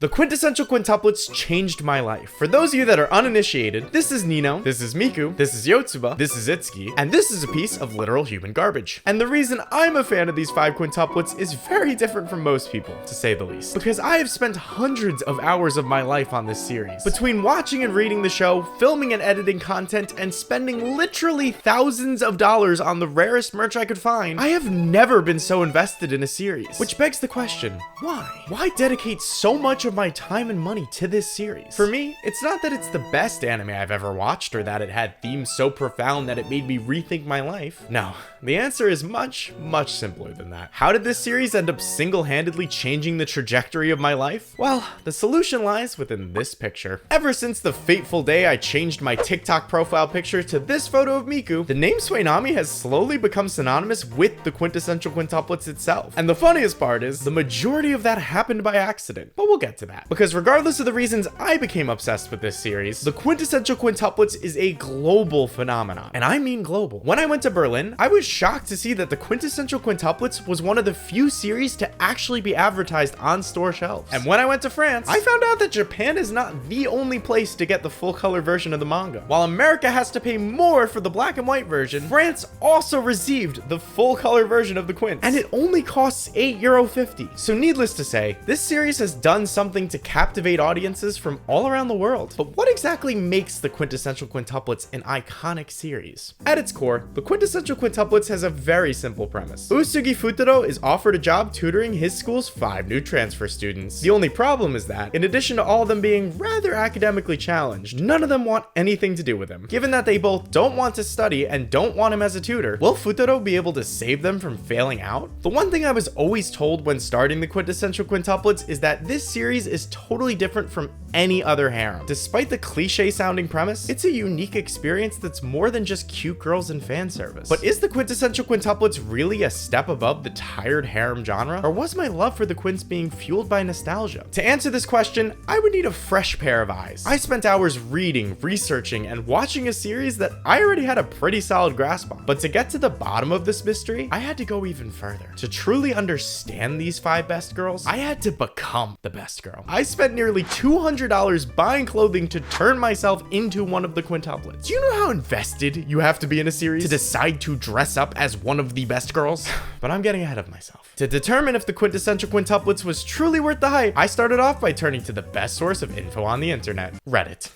The Quintessential Quintuplets changed my life. For those of you that are uninitiated, this is Nino, this is Miku, this is Yotsuba, this is Itsuki, and this is a piece of literal human garbage. And the reason I'm a fan of these 5 quintuplets is very different from most people, to say the least. Because I have spent hundreds of hours of my life on this series. Between watching and reading the show, filming and editing content, and spending literally thousands of dollars on the rarest merch I could find, I have never been so invested in a series. Which begs the question, why? Why dedicate so much of my time and money to this series? For me, it's not that it's the best anime I've ever watched or that it had themes so profound that it made me rethink my life. No, the answer is much, much simpler than that. How did this series end up single-handedly changing the trajectory of my life? Well, the solution lies within this picture. Ever since the fateful day I changed my TikTok profile picture to this photo of Miku, the name Suenami has slowly become synonymous with the Quintessential Quintuplets itself. And the funniest part is, the majority of that happened by accident, but we'll get to that. Because regardless of the reasons I became obsessed with this series, the Quintessential Quintuplets is a global phenomenon. And I mean global. When I went to Berlin, I was shocked to see that the Quintessential Quintuplets was one of the few series to actually be advertised on store shelves. And when I went to France, I found out that Japan is not the only place to get the full color version of the manga. While America has to pay more for the black and white version, France also received the full color version of the Quint, and it only costs €8.50. So needless to say, this series has done something to captivate audiences from all around the world. But what exactly makes the Quintessential Quintuplets an iconic series? At its core, the Quintessential Quintuplets has a very simple premise. Itsuki Futaro is offered a job tutoring his school's 5 new transfer students. The only problem is that, in addition to all of them being rather academically challenged, none of them want anything to do with him. Given that they both don't want to study and don't want him as a tutor, will Futaro be able to save them from failing out? The one thing I was always told when starting the Quintessential Quintuplets is that this series is totally different from any other harem. Despite the cliche sounding premise, it's a unique experience that's more than just cute girls and fan service. But is the Quintessential Quintuplets really a step above the tired harem genre? Or was my love for the Quints being fueled by nostalgia? To answer this question, I would need a fresh pair of eyes. I spent hours reading, researching, and watching a series that I already had a pretty solid grasp on. But to get to the bottom of this mystery, I had to go even further. To truly understand these 5 best girls, I had to become the best girl. I spent nearly $200 buying clothing to turn myself into one of the quintuplets. Do you know how invested you have to be in a series to decide to dress up as one of the best girls? But I'm getting ahead of myself. To determine if the Quintessential Quintuplets was truly worth the hype, I started off by turning to the best source of info on the internet, Reddit.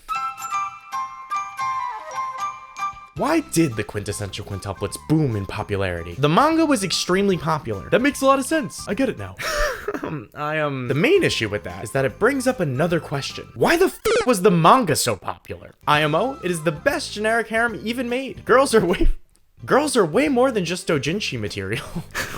Why did the Quintessential Quintuplets boom in popularity? The manga was extremely popular. That makes a lot of sense. I get it now. The main issue with that is that it brings up another question. Why the f was the manga so popular? IMO, it is the best generic harem even made. Girls are way more than just doujinshi material.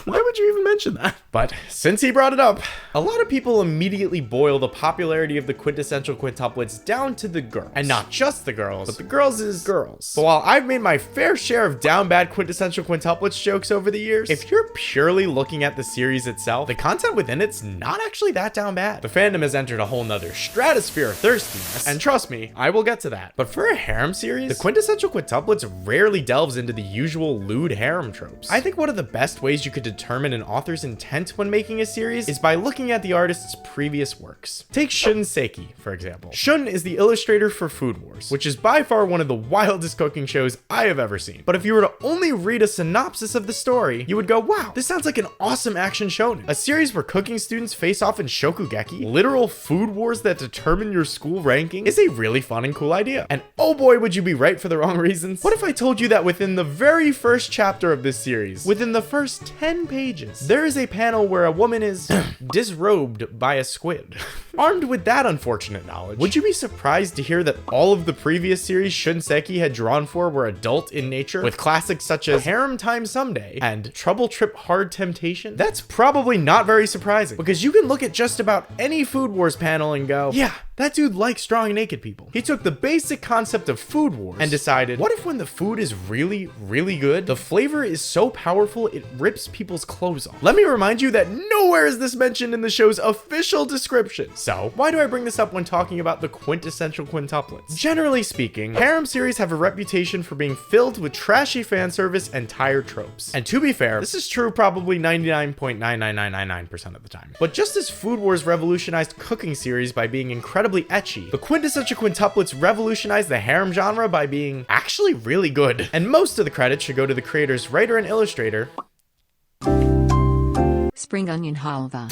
Why would you even mention that? But since he brought it up, a lot of people immediately boil the popularity of the Quintessential Quintuplets down to the girls. And not just the girls, but the girls is girls. But while I've made my fair share of down bad Quintessential Quintuplets jokes over the years, if you're purely looking at the series itself, the content within it's not actually that down bad. The fandom has entered a whole nother stratosphere of thirstiness, and trust me, I will get to that. But for a harem series, the Quintessential Quintuplets rarely delves into the usual lewd harem tropes. I think one of the best ways you could determine an author's intent when making a series is by looking at the artist's previous works. Take Shun Seiki, for example. Shun is the illustrator for Food Wars, which is by far one of the wildest cooking shows I have ever seen. But if you were to only read a synopsis of the story, you would go, wow, this sounds like an awesome action shonen. A series where cooking students face off in shokugeki, literal food wars that determine your school ranking, is a really fun and cool idea. And oh boy, would you be right for the wrong reasons. What if I told you that within the very first chapter of this series, within the first 10 pages, there is a panel where a woman is disrobed by a squid? Armed with that unfortunate knowledge, would you be surprised to hear that all of the previous series Shunseki had drawn for were adult in nature, with classics such as Harem Time Someday and Trouble Trip Hard Temptation? That's probably not very surprising, because you can look at just about any Food Wars panel and go, yeah, that dude likes drawing naked people. He took the basic concept of Food Wars and decided, what if when the food is really, really good, the flavor is so powerful it rips people's clothes off? Let me remind you that nowhere is this mentioned in the show's official description. So, why do I bring this up when talking about the quintessential quintuplets? Generally speaking, harem series have a reputation for being filled with trashy fan service and tired tropes. And to be fair, this is true probably 99.99999% of the time. But just as Food Wars revolutionized cooking series by being incredibly ecchi, the quintessential quintuplets revolutionized the harem genre by being actually really good. And most of the credit should go to the creator's writer and illustrator. Spring onion halva.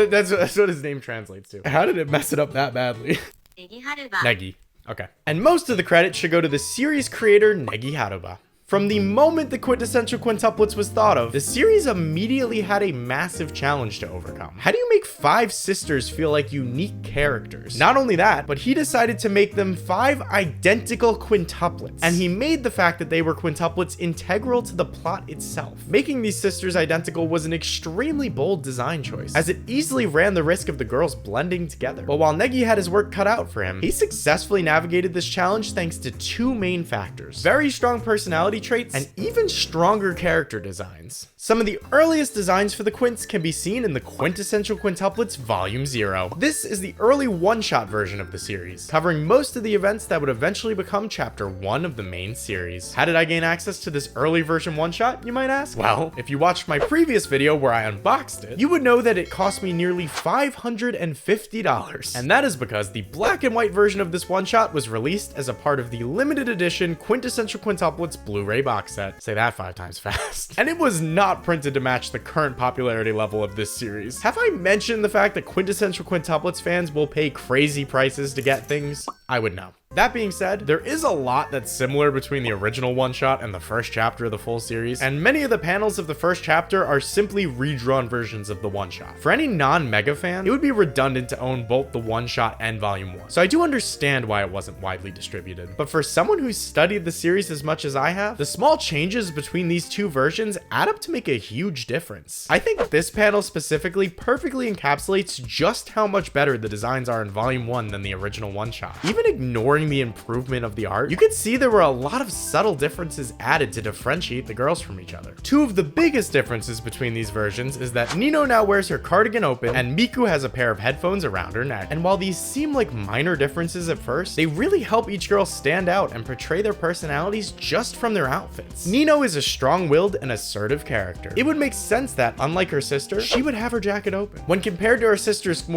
that's what his name translates to. How did it mess it up that badly? Negi. Okay. And most of the credit should go to the series creator, Negi Haruba. From the moment the quintessential quintuplets was thought of, the series immediately had a massive challenge to overcome. How do you make 5 sisters feel like unique characters? Not only that, but he decided to make them 5 identical quintuplets. And he made the fact that they were quintuplets integral to the plot itself. Making these sisters identical was an extremely bold design choice, as it easily ran the risk of the girls blending together. But while Negi had his work cut out for him, he successfully navigated this challenge thanks to 2 main factors: very strong personality traits and even stronger character designs. Some of the earliest designs for the quints can be seen in the Quintessential Quintuplets Volume 0. This is the early one-shot version of the series, covering most of the events that would eventually become Chapter 1 of the main series. How did I gain access to this early version one-shot, you might ask? Well, if you watched my previous video where I unboxed it, you would know that it cost me nearly $550. And that is because the black and white version of this one-shot was released as a part of the limited edition Quintessential Quintuplets Blu-ray box set. Say that 5 times fast. And it was not printed to match the current popularity level of this series. Have I mentioned the fact that Quintessential Quintuplets fans will pay crazy prices to get things? I would know. That being said, there is a lot that's similar between the original one-shot and the first chapter of the full series, and many of the panels of the first chapter are simply redrawn versions of the one-shot. For any non-mega fan, it would be redundant to own both the one-shot and Volume 1, so I do understand why it wasn't widely distributed. But for someone who's studied the series as much as I have, the small changes between these 2 versions add up to make a huge difference. I think this panel specifically perfectly encapsulates just how much better the designs are in Volume 1 than the original one-shot. Even ignoring the improvement of the art, you could see there were a lot of subtle differences added to differentiate the girls from each other. 2 of the biggest differences between these versions is that Nino now wears her cardigan open and Miku has a pair of headphones around her neck. And while these seem like minor differences at first, they really help each girl stand out and portray their personalities just from their outfits. Nino is a strong-willed and assertive character. It would make sense that, unlike her sister, she would have her jacket open. When compared to her sister's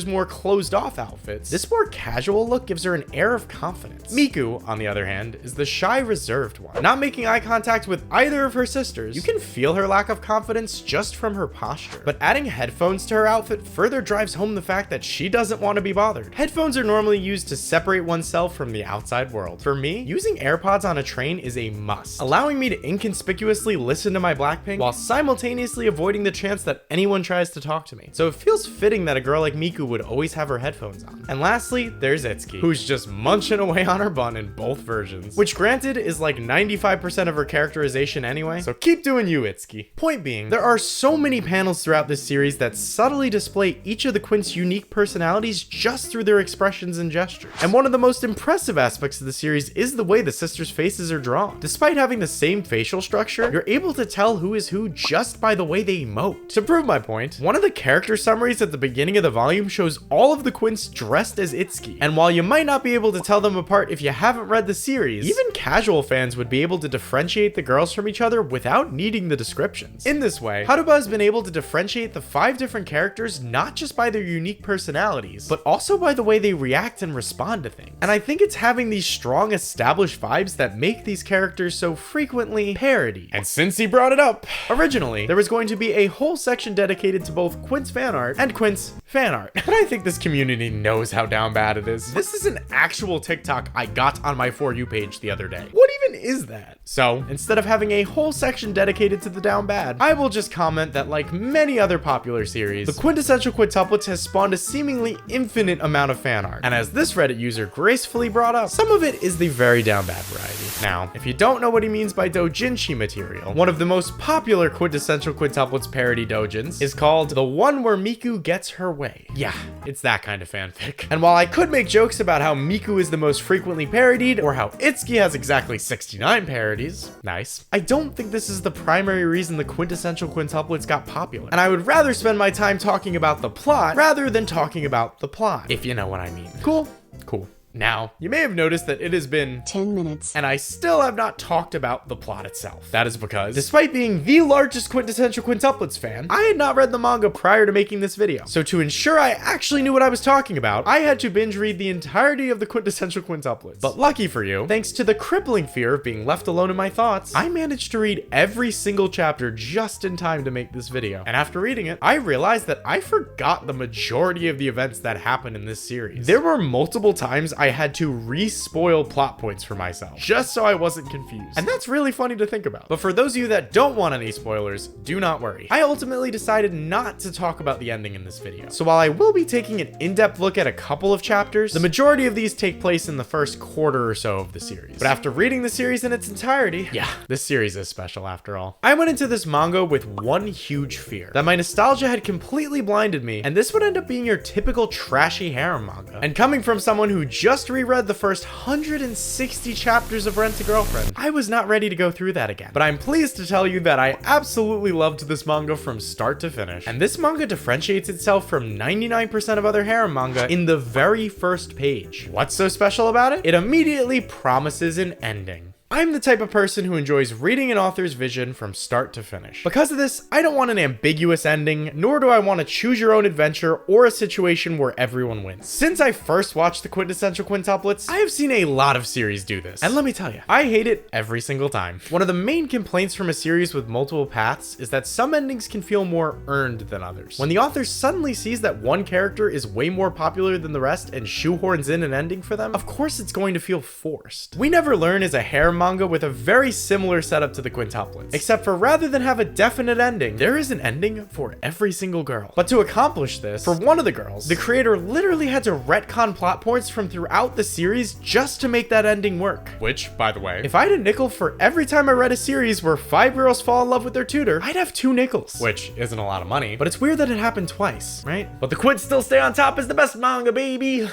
more closed-off outfits, this more casual look gives her an air of confidence. Miku, on the other hand, is the shy, reserved one. Not making eye contact with either of her sisters, you can feel her lack of confidence just from her posture. But adding headphones to her outfit further drives home the fact that she doesn't want to be bothered. Headphones are normally used to separate oneself from the outside world. For me, using AirPods on a train is a must, allowing me to inconspicuously listen to my Blackpink while simultaneously avoiding the chance that anyone tries to talk to me. So it feels fitting that a girl like Miku would always have her headphones on. And lastly, there's Itsuki, who's just munching away on her bun in both versions, which granted is like 95% of her characterization anyway, so keep doing you, Itsuki. Point being, there are so many panels throughout this series that subtly display each of the Quint's unique personalities just through their expressions and gestures. And one of the most impressive aspects of the series is the way the sisters' faces are drawn. Despite having the same facial structure, you're able to tell who is who just by the way they emote. To prove my point, one of the character summaries at the beginning of the volume shows all of the Quints dressed as Itsuki. And while you might not be able to tell them apart if you haven't read the series, even casual fans would be able to differentiate the girls from each other without needing the descriptions. In this way, Haruba has been able to differentiate the 5 different characters not just by their unique personalities, but also by the way they react and respond to things. And I think it's having these strong established vibes that make these characters so frequently parodied. And since he brought it up, originally there was going to be a whole section dedicated to both Quint's fan art and Quint's fan art. And I think this community knows how down bad it is. This is an actual TikTok I got on my For You page the other day. What even is that? So instead of having a whole section dedicated to the down bad, I will just comment that like many other popular series, the Quintessential Quintuplets has spawned a seemingly infinite amount of fan art. And as this Reddit user gracefully brought up, some of it is the very down bad variety. Now, if you don't know what he means by doujinshi material, one of the most popular Quintessential Quintuplets parody doujins is called The One Where Miku Gets Her Way. Yeah, it's that kind of fanfic. And while I could make jokes about how Miku is the most frequently parodied, or how Itsuki has exactly 6 69 parodies. Nice. I don't think this is the primary reason the Quintessential Quintuplets got popular, and I would rather spend my time talking about the plot rather than talking about the plot, if you know what I mean. Cool? Cool. Now, you may have noticed that it has been 10 minutes, and I still have not talked about the plot itself. That is because, despite being the largest Quintessential Quintuplets fan, I had not read the manga prior to making this video. So to ensure I actually knew what I was talking about, I had to binge read the entirety of the Quintessential Quintuplets. But lucky for you, thanks to the crippling fear of being left alone in my thoughts, I managed to read every single chapter just in time to make this video. And after reading it, I realized that I forgot the majority of the events that happened in this series. There were multiple times I had to re-spoil plot points for myself, just so I wasn't confused. And that's really funny to think about. But for those of you that don't want any spoilers, do not worry. I ultimately decided not to talk about the ending in this video. So while I will be taking an in-depth look at a couple of chapters, the majority of these take place in the first quarter or so of the series. But after reading the series in its entirety, yeah, this series is special after all. I went into this manga with one huge fear, that my nostalgia had completely blinded me, and this would end up being your typical trashy harem manga. And coming from someone who just reread the first 160 chapters of Rent-a-Girlfriend, I was not ready to go through that again. But I'm pleased to tell you that I absolutely loved this manga from start to finish. And this manga differentiates itself from 99% of other harem manga in the very first page. What's so special about it? It immediately promises an ending. I'm the type of person who enjoys reading an author's vision from start to finish. Because of this, I don't want an ambiguous ending, nor do I want to choose your own adventure or a situation where everyone wins. Since I first watched the Quintessential Quintuplets, I have seen a lot of series do this. And let me tell you, I hate it every single time. One of the main complaints from a series with multiple paths is that some endings can feel more earned than others. When the author suddenly sees that one character is way more popular than the rest and shoehorns in an ending for them, of course it's going to feel forced. We Never Learn is a harem manga with a very similar setup to the Quintuplets, except for rather than have a definite ending, there is an ending for every single girl. But to accomplish this, for one of the girls, the creator literally had to retcon plot points from throughout the series just to make that ending work. Which, by the way, if I had a nickel for every time I read a series where 5 girls fall in love with their tutor, I'd have 2 nickels. Which isn't a lot of money, but it's weird that it happened twice, right? But the Quints still stay on top as the best manga, baby!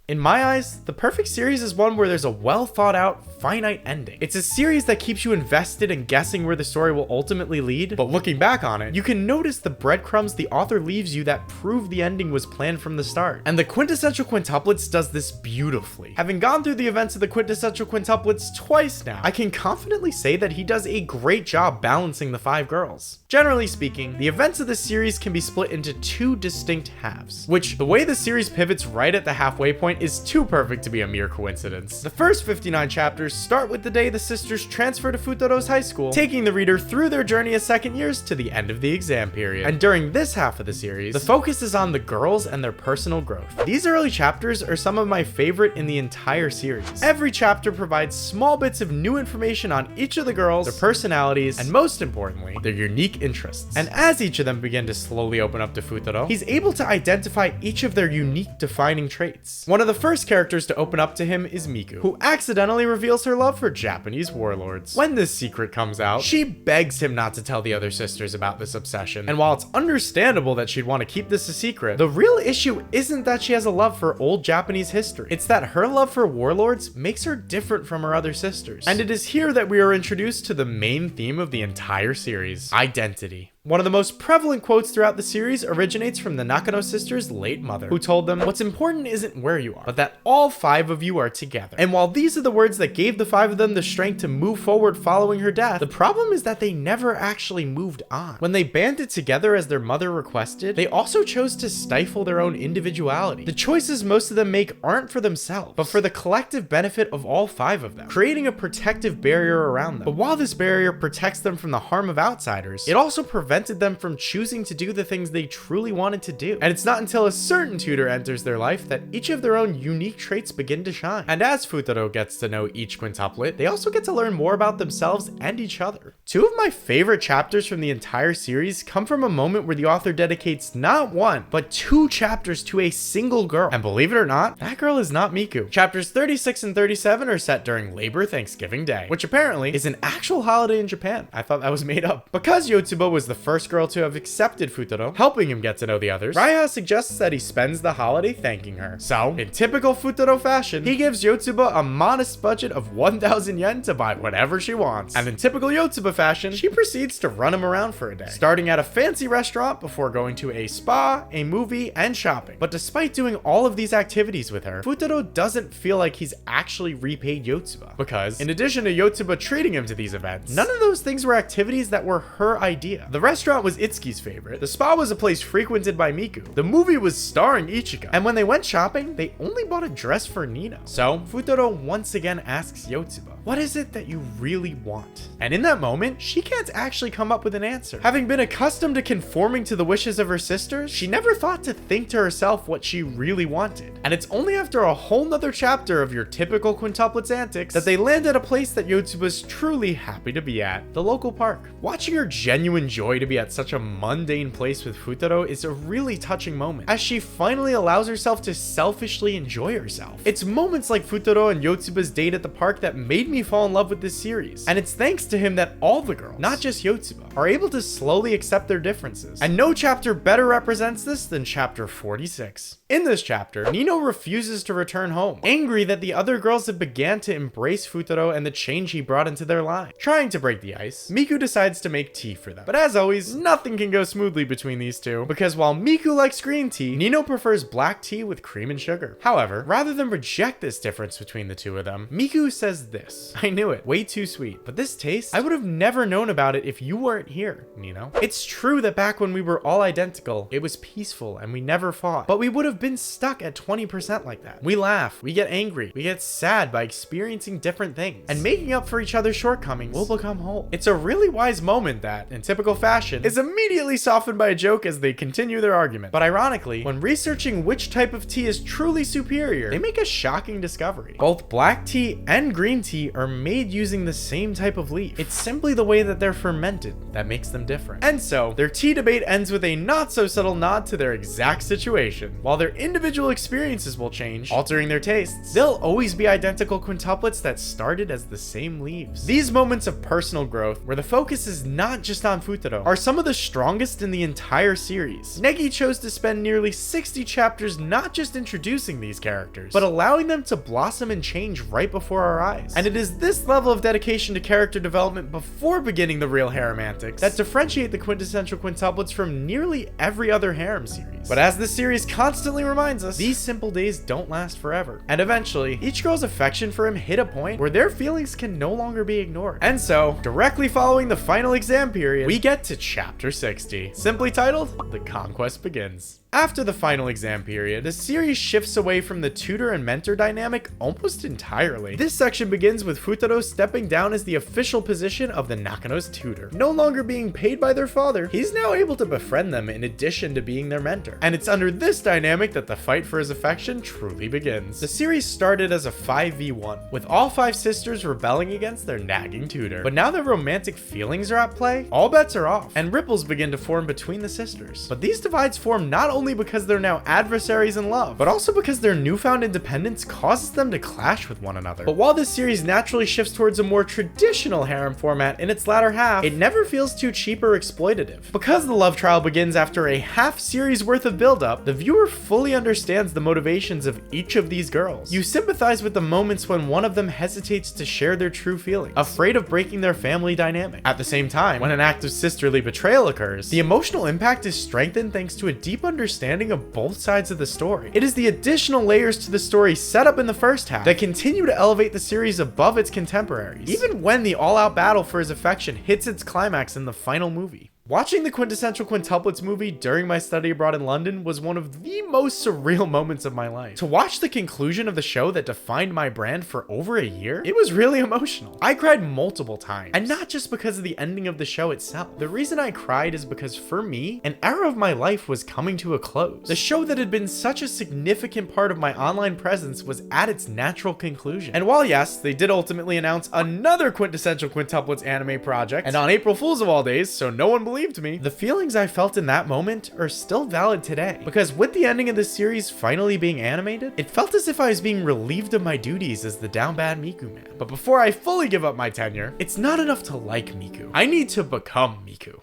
In my eyes, the perfect series is one where there's a well thought out, finite ending. It's a series that keeps you invested and guessing where the story will ultimately lead, but looking back on it, you can notice the breadcrumbs the author leaves you that prove the ending was planned from the start. And the Quintessential Quintuplets does this beautifully. Having gone through the events of the Quintessential Quintuplets twice now, I can confidently say that he does a great job balancing the 5 girls. Generally speaking, the events of this series can be split into 2 distinct halves, which the way the series pivots right at the halfway point is too perfect to be a mere coincidence. The first 59 chapters start with the day the sisters transfer to Futodo's high school, taking the reader through their journey as second years to the end of the exam period. And during this half of the series, the focus is on the girls and their personal growth. These early chapters are some of my favorite in the entire series. Every chapter provides small bits of new information on each of the girls, their personalities, and most importantly, their unique interests. And as each of them begin to slowly open up to Futaro, he's able to identify each of their unique defining traits. One of the first characters to open up to him is Miku, who accidentally reveals her love for Japanese warlords. When this secret comes out, she begs him not to tell the other sisters about this obsession. And while it's understandable that she'd want to keep this a secret, the real issue isn't that she has a love for old Japanese history. It's that her love for warlords makes her different from her other sisters. And it is here that we are introduced to the main theme of the entire series: identity. One of the most prevalent quotes throughout the series originates from the Nakano sisters' late mother, who told them, "What's important isn't where you are, but that all 5 of you are together." And while these are the words that gave the 5 of them the strength to move forward following her death, the problem is that they never actually moved on. When they banded together as their mother requested, they also chose to stifle their own individuality. The choices most of them make aren't for themselves, but for the collective benefit of all 5 of them, creating a protective barrier around them. But while this barrier protects them from the harm of outsiders, it also prevented them from choosing to do the things they truly wanted to do. And it's not until a certain tutor enters their life that each of their own unique traits begin to shine. And as Futaro gets to know each quintuplet, they also get to learn more about themselves and each other. 2 of my favorite chapters from the entire series come from a moment where the author dedicates not 1, but 2 chapters to a single girl. And believe it or not, that girl is not Miku. Chapters 36 and 37 are set during Labor Thanksgiving Day, which apparently is an actual holiday in Japan. I thought that was made up. Because Yotsuba was the first girl to have accepted Futaro, helping him get to know the others, Raiha suggests that he spends the holiday thanking her. So, in typical Futaro fashion, he gives Yotsuba a modest budget of 1,000 yen to buy whatever she wants. And in typical Yotsuba fashion, she proceeds to run him around for a day, starting at a fancy restaurant before going to a spa, a movie, and shopping. But despite doing all of these activities with her, Futaro doesn't feel like he's actually repaid Yotsuba, because in addition to Yotsuba treating him to these events, none of those things were activities that were her idea. The restaurant was Itsuki's favorite, the spa was a place frequented by Miku, the movie was starring Ichika, and when they went shopping, they only bought a dress for Nino. So, Futaro once again asks Yotsuba, what is it that you really want? And in that moment, she can't actually come up with an answer. Having been accustomed to conforming to the wishes of her sisters, she never thought to think to herself what she really wanted. And it's only after a whole nother chapter of your typical quintuplets antics that they land at a place that Yotsuba's truly happy to be at, the local park. Watching her genuine joy to be at such a mundane place with Futaro is a really touching moment, as she finally allows herself to selfishly enjoy herself. It's moments like Futaro and Yotsuba's date at the park that made me fall in love with this series, and it's thanks to him that all the girls, not just Yotsuba, are able to slowly accept their differences. And no chapter better represents this than chapter 46. In this chapter, Nino refuses to return home, angry that the other girls have began to embrace Futaro and the change he brought into their lives. Trying to break the ice, Miku decides to make tea for them. But as always, nothing can go smoothly between these two, because while Miku likes green tea, Nino prefers black tea with cream and sugar. However, rather than reject this difference between the two of them, Miku says this: I knew it, way too sweet, but this taste, I would have never known about it if you weren't here, Nino. It's true that back when we were all identical, it was peaceful and we never fought, but we would have been stuck at 20% like that. We laugh, we get angry, we get sad by experiencing different things, and making up for each other's shortcomings will become whole. It's a really wise moment that, in typical fashion, is immediately softened by a joke as they continue their argument. But ironically, when researching which type of tea is truly superior, they make a shocking discovery. Both black tea and green tea are made using the same type of leaf. It's simply the way that they're fermented that makes them different. And so, their tea debate ends with a not so subtle nod to their exact situation. While their individual experiences will change, altering their tastes, they'll always be identical quintuplets that started as the same leaves. These moments of personal growth, where the focus is not just on Futaro, are some of the strongest in the entire series. Negi chose to spend nearly 60 chapters not just introducing these characters, but allowing them to blossom and change right before our eyes. And it is this level of dedication to character development before beginning the real harem antics that differentiate the Quintessential Quintuplets from nearly every other harem series. But as this series constantly reminds us, these simple days don't last forever. And eventually, each girl's affection for him hit a point where their feelings can no longer be ignored. And so, directly following the final exam period, we get to chapter 60, simply titled, The Conquest Begins. After the final exam period, the series shifts away from the tutor and mentor dynamic almost entirely. This section begins with Futaro stepping down as the official position of the Nakano's tutor. No longer being paid by their father, he's now able to befriend them in addition to being their mentor. And it's under this dynamic that the fight for his affection truly begins. The series started as a 5v1, with all 5 sisters rebelling against their nagging tutor. But now that romantic feelings are at play, all bets are off, and ripples begin to form between the sisters. But these divides form not only because they're now adversaries in love, but also because their newfound independence causes them to clash with one another. But while this series naturally shifts towards a more traditional harem format in its latter half, it never feels too cheap or exploitative. Because the love trial begins after a half series worth of build-up, the viewer fully understands the motivations of each of these girls. You sympathize with the moments when one of them hesitates to share their true feelings, afraid of breaking their family dynamic. At the same time, when an act of sisterly betrayal occurs, the emotional impact is strengthened thanks to a deep understanding of both sides of the story. It is the additional layers to the story set up in the first half that continue to elevate the series above its contemporaries, even when the all-out battle for his affection hits its climax in the final movie. Watching the Quintessential Quintuplets movie during my study abroad in London was one of the most surreal moments of my life. To watch the conclusion of the show that defined my brand for over a year, it was really emotional. I cried multiple times, and not just because of the ending of the show itself. The reason I cried is because for me, an era of my life was coming to a close. The show that had been such a significant part of my online presence was at its natural conclusion. And while yes, they did ultimately announce another Quintessential Quintuplets anime project, and on April Fool's of all days, so no one believed me, the feelings I felt in that moment are still valid today. Because with the ending of the series finally being animated, it felt as if I was being relieved of my duties as the down bad Miku man. But before I fully give up my tenure, it's not enough to like Miku. I need to become Miku.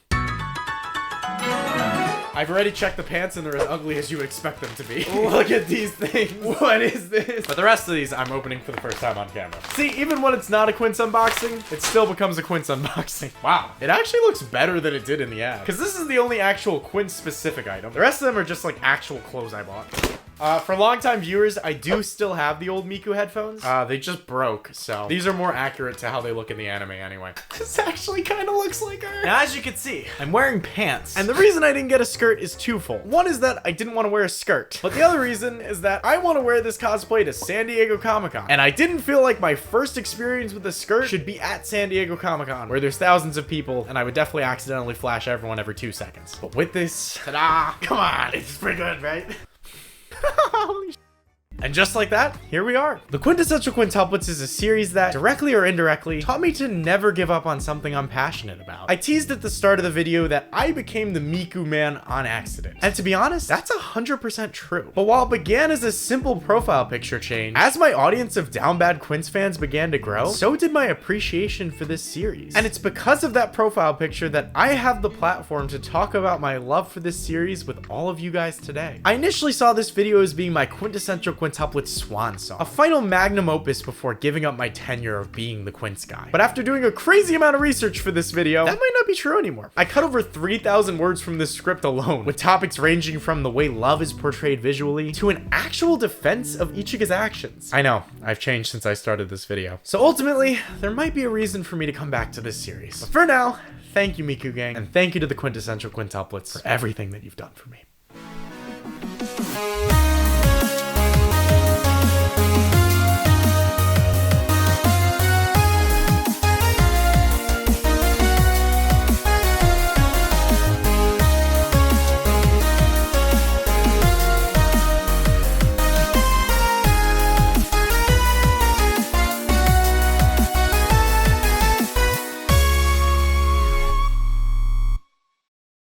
I've already checked the pants and they're as ugly as you expect them to be. Look at these things. What is this? But the rest of these I'm opening for the first time on camera. See, even when it's not a Quince unboxing, it still becomes a Quince unboxing. Wow. It actually looks better than it did in the ad. Because this is the only actual Quince specific item. The rest of them are just like actual clothes I bought. For longtime viewers, I do still have the old Miku headphones. They just broke, so these are more accurate to how they look in the anime anyway. This actually kind of looks like her. Now, as you can see, I'm wearing pants. And the reason I didn't get a skirt is twofold. One is that I didn't want to wear a skirt. But the other reason is that I want to wear this cosplay to San Diego Comic-Con. And I didn't feel like my first experience with a skirt should be at San Diego Comic-Con, where there's thousands of people, and I would definitely accidentally flash everyone every 2 seconds. But with this, ta-da! Come on, it's pretty good, right? Holy sh**. And just like that, here we are. The Quintessential Quintuplets is a series that, directly or indirectly, taught me to never give up on something I'm passionate about. I teased at the start of the video that I became the Miku man on accident. And to be honest, that's 100% true. But while it began as a simple profile picture change, as my audience of Down Bad Quince fans began to grow, so did my appreciation for this series. And it's because of that profile picture that I have the platform to talk about my love for this series with all of you guys today. I initially saw this video as being my Quintessential Quintuplets swan song, a final magnum opus before giving up my tenure of being the Quince guy. But after doing a crazy amount of research for this video, that might not be true anymore. I cut over 3,000 words from this script alone, with topics ranging from the way love is portrayed visually to an actual defense of Ichika's actions. I know, I've changed since I started this video. So ultimately, there might be a reason for me to come back to this series. But for now, thank you Miku gang, and thank you to the Quintessential Quintuplets for everything that you've done for me.